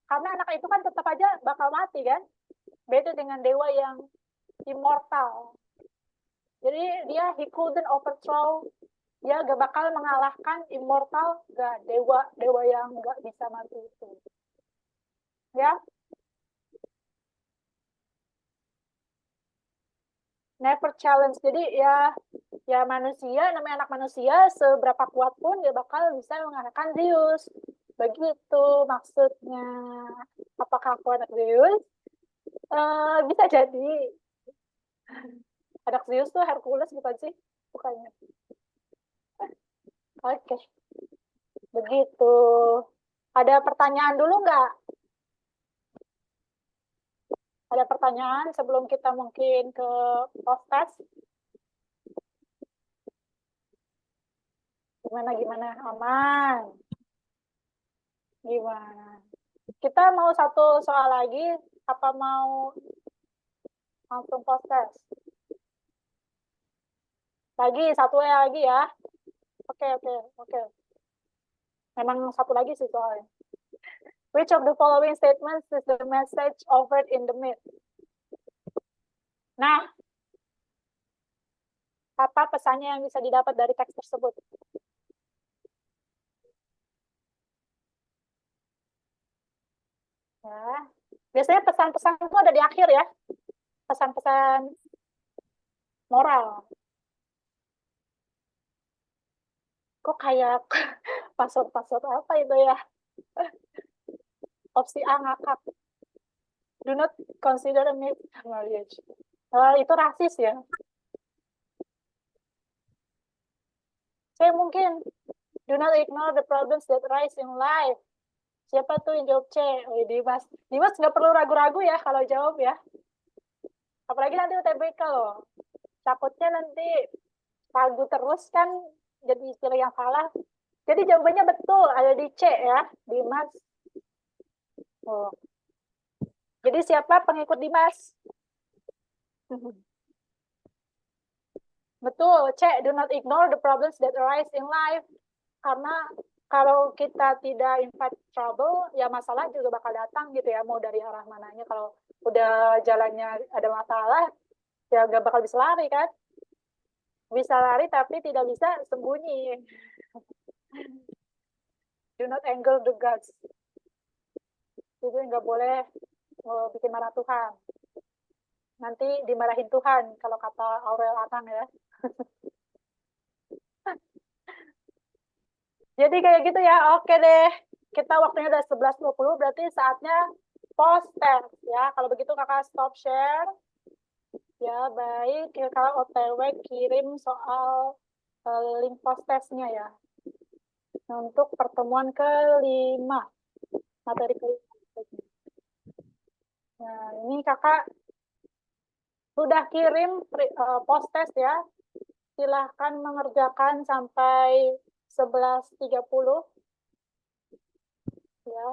karena anak itu kan tetap aja bakal mati kan? Beda dengan dewa yang immortal. Jadi dia he couldn't overthrow, dia gak bakal mengalahkan immortal, gak dewa yang gak bisa mati itu. Ya, never challenge. Jadi ya manusia, namanya anak manusia, seberapa kuat pun dia bakal bisa mengalahkan Zeus. Begitu maksudnya. Apakah aku anak Zeus? Bisa jadi. Anak Zeus tuh Hercules bukan sih? Bukannya. Oke. Begitu. Ada pertanyaan dulu nggak? Ada pertanyaan sebelum kita mungkin ke post test? Gimana? Aman? Gimana? Kita mau satu soal lagi, apa mau langsung post test? Lagi, satu lagi ya. Oke. Memang satu lagi sih soalnya. Which of the following statements is the message offered in the myth? Nah, apa pesannya yang bisa didapat dari teks tersebut? Ya, biasanya pesan-pesan itu ada di akhir ya. Pesan-pesan moral. Kok kayak password apa itu ya? Opsi A ngakak. Do not consider a myth marriage. Itu rasis ya. Saya mungkin do not ignore the problems that rise in life. Siapa tuh yang jawab C? Oh, Dimas. Dimas nggak perlu ragu-ragu ya kalau jawab ya. Apalagi nanti UTBK loh. Takutnya nanti ragu terus kan jadi istilah yang salah. Jadi jawabannya betul, ada di C ya, Dimas. Oh. Jadi siapa pengikut Dimas? Betul, C, do not ignore the problems that arise in life. Karena kalau kita tidak invite trouble, ya masalah juga bakal datang gitu ya, mau dari arah mananya. Kalau udah jalannya ada masalah, ya gak bakal bisa lari kan. Bisa lari tapi tidak bisa sembunyi. Do not anger the gods. Jadi nggak boleh bikin marah Tuhan. Nanti dimarahin Tuhan, kalau kata Aurel Atang ya. Jadi kayak gitu ya, oke deh. Kita waktunya udah 11.20, berarti saatnya post test ya. Kalau begitu kakak stop share. Ya, baik. Kakak OTW kirim soal link post testnya ya. Untuk pertemuan kelima. Materi kelima. Nah, ini kakak sudah kirim post test ya. Silahkan mengerjakan sampai 11.30 ya.